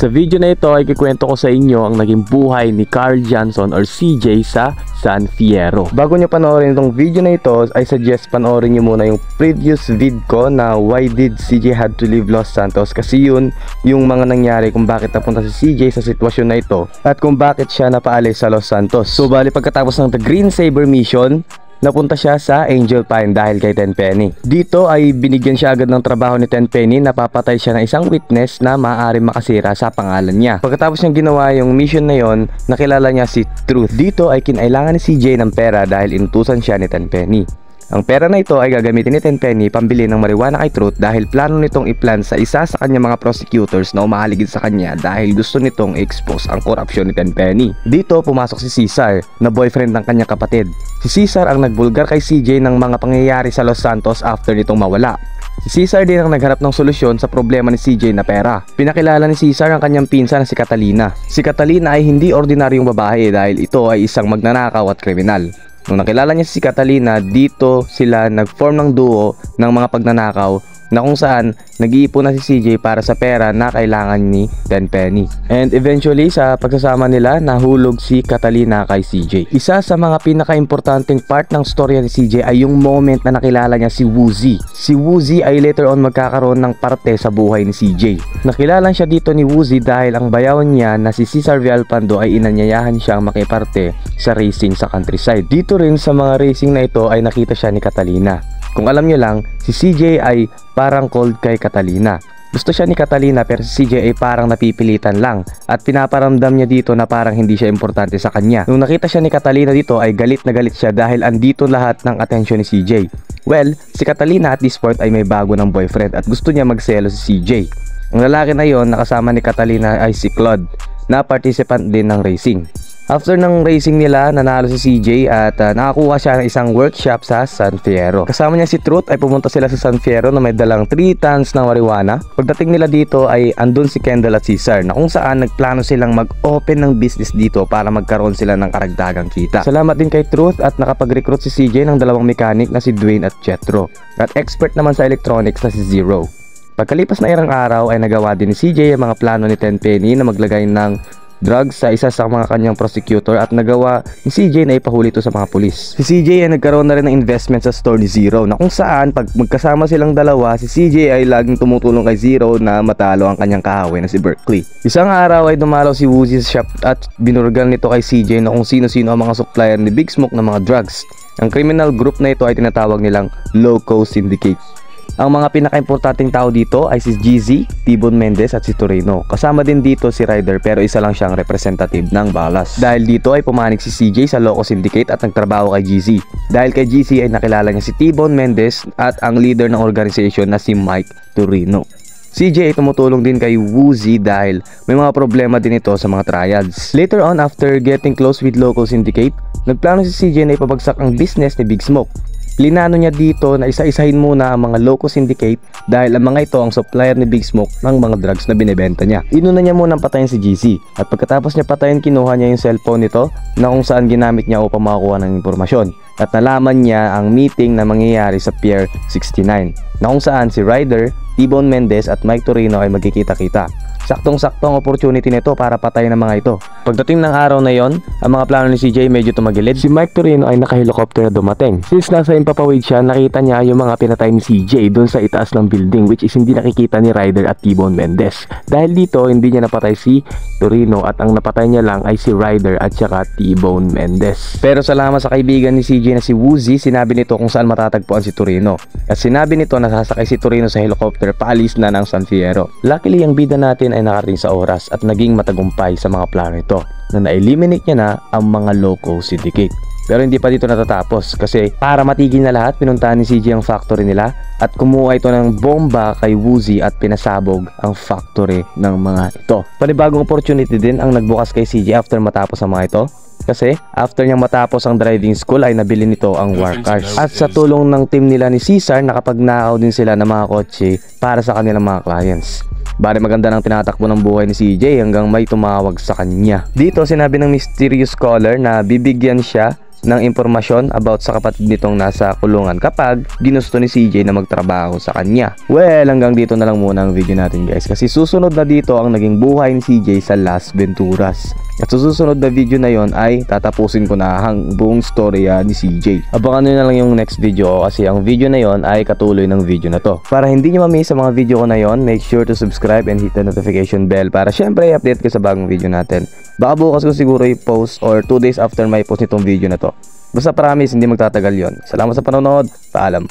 Sa video na ito ay kikwento ko sa inyo ang naging buhay ni Carl Johnson or CJ sa San Fierro. Bago nyo panoorin itong video na ito, ay suggest panoorin nyo muna yung previous vid ko na why did CJ had to leave Los Santos, kasi yun yung mga nangyari kung bakit napunta si CJ sa sitwasyon na ito at kung bakit siya napaalis sa Los Santos. So bali pagkatapos ng The Green Saber mission, napunta siya sa Angel Pine dahil kay Tenpenny. Dito ay binigyan siya agad ng trabaho ni Tenpenny na papatay siya ng isang witness na maaaring makasira sa pangalan niya. Pagkatapos niyang ginawa yung mission na yon, nakilala niya si Truth. Dito ay kinailangan ni CJ ng pera dahil inutusan siya ni Tenpenny. Ang pera na ito ay gagamitin ni Tenpenny pambili ng marijuana kay Truth dahil plano nitong i-plan sa isa sa kanyang mga prosecutors na umahaligid sa kanya dahil gusto nitong i-expose ang korupsyon ni Tenpenny. Dito pumasok si Cesar na boyfriend ng kanyang kapatid. Si Cesar ang nagbulgar kay CJ ng mga pangyayari sa Los Santos after nitong mawala. Si Cesar din ang nagharap ng solusyon sa problema ni CJ na pera. Pinakilala ni Cesar ang kanyang pinsan na si Catalina. Si Catalina ay hindi ordinaryong babae dahil ito ay isang magnanakaw at kriminal. Nung nakilala niya si Catalina, dito sila nag-form ng duo ng mga pagnanakaw na kung saan nag-iipon na si CJ para sa pera na kailangan ni Tenpenny. And eventually sa pagsasama nila, nahulog si Catalina kay CJ. Isa sa mga pinaka-importanting part ng storya ni CJ ay yung moment na nakilala niya si Woozy. Si Woozy ay later on magkakaroon ng parte sa buhay ni CJ. Nakilala siya dito ni Woozy dahil ang bayawan niya na si Cesar Villalpando ay inanyayahan siyang makiparte sa racing sa countryside. Dito rin sa mga racing na ito ay nakita siya ni Catalina. Kung alam nyo lang, si CJ ay parang cold kay Catalina. Gusto siya ni Catalina pero si CJ ay parang napipilitan lang at pinaparamdam niya dito na parang hindi siya importante sa kanya. Nung nakita siya ni Catalina dito ay galit na galit siya dahil andito lahat ng atensyon ni CJ. Well, si Catalina at this point ay may bago ng boyfriend at gusto niya magselo si CJ. Ang lalaki na yon nakasama ni Catalina ay si Claude na participant din ng racing. After ng racing nila, nanalo si CJ at nakakuha siya ng isang workshop sa San Fierro. Kasama niya si Truth ay pumunta sila sa San Fierro na may dalang 3 tons ng marijuana. Pagdating nila dito ay andun si Kendall at Cesar na kung saan nagplano silang mag-open ng business dito para magkaroon sila ng karagdagang kita. Salamat din kay Truth at nakapag-recruit si CJ ng dalawang mechanic na si Dwayne at Jethro. At expert naman sa electronics na si Zero. Pagkalipas na ilang araw ay nagawa din ni CJ ang mga plano ni Tenpenny na maglagay ng drugs sa isa sa mga kanyang prosecutor at nagawa ni CJ na ipahuli ito sa mga pulis. Si CJ ay nagkaroon na rin ng investment sa store ni Zero na kung saan pag magkasama silang dalawa, si CJ ay laging tumutulong kay Zero na matalo ang kanyang kaaway na si Berkeley. Isang araw ay dumalaw si Woozy sa shop at binurgan nito kay CJ na kung sino-sino ang mga supplier ni Big Smoke ng mga drugs. Ang criminal group na ito ay tinatawag nilang Loco Syndicate. Ang mga pinaka-importanting tao dito ay si GZ, T-Bone Mendez at si Torino. Kasama din dito si Ryder pero isa lang siyang representative ng Balas. Dahil dito ay pumanig si CJ sa Loco Syndicate at nagtrabaho kay GZ. Dahil kay GZ ay nakilala niya si T-Bone Mendez at ang leader ng organization na si Mike Torino. CJ ay tumutulong din kay Woozy dahil may mga problema din ito sa mga trials. Later on, after getting close with Loco Syndicate, nagplano si CJ na ipabagsak ang business ni Big Smoke. Plinano niya dito na isa-isahin muna ang mga Loco Syndicate dahil ang mga ito ang supplier ni Big Smoke ng mga drugs na binebenta niya. Inuna niya munang patayin si GZ at pagkatapos niya patayin, kinuha niya yung cellphone nito na kung saan ginamit niya upang makakuha ng impormasyon. At nalaman niya ang meeting na mangyayari sa Pier 69 na kung saan si Ryder, T-Bone Mendez at Mike Torino ay magkikita-kita. Saktong-sakto ang opportunity nito para patayin ang mga ito. Pagdating ng araw na yon, ang mga plano ni CJ medyo tumagilid. Si Mike Torino ay naka-helicopter na dumating. Since nasa Impapawid siya, nakita niya yung mga pinatay ni CJ doon sa itaas ng building, which is hindi nakikita ni Ryder at T-Bone Mendez. Dahil dito, hindi niya napatay si Torino at ang napatay niya lang ay si Ryder at saka T-Bone Mendez. Pero salamat sa kaibigan ni CJ na si Woozy, sinabi nito kung saan matatagpuan si Torino. At sinabi nito na sasakay si Torino sa helicopter paalis na ng San Fierro. Luckily, ang bida natin ay nakarating sa oras at naging matagumpay sa mga plano ito na na-eliminate niya na ang mga Loco Syndicate. Pero hindi pa dito natatapos kasi para matigil na lahat, pinuntahan ni CJ ang factory nila at kumuha ito ng bomba kay Woozy at pinasabog ang factory ng mga ito. Panibagong opportunity din ang nagbukas kay CJ after matapos ang mga ito. Kasi after niyang matapos ang driving school ay nabili nito ang war cars. At sa tulong ng team nila ni Cesar, nakapagnakaw din sila ng mga kotse para sa kanilang mga clients. Bale maganda nang tinatakbo ng buhay ni CJ hanggang may tumawag sa kanya. Dito sinabi ng mysterious caller na bibigyan siya ng impormasyon about sa kapatid nitong nasa kulungan kapag ginusto ni CJ na magtrabaho sa kanya. Well, hanggang dito na lang muna ang video natin guys, kasi susunod na dito ang naging buhay ni CJ sa Las Venturas. At sa susunod na video na yon ay tatapusin ko na ang buong storya ni CJ. Abangan nyo na lang yung next video kasi ang video na yon ay katuloy ng video na to. Para hindi nyo ma-miss sa mga video ko na yon, make sure to subscribe and hit the notification bell para syempre i-update ko sa bagong video natin. Baka bukas ko siguro i-post or 2 days after may post nitong video na to. Basta promise hindi magtatagal yon. Salamat sa panonood. Paalam.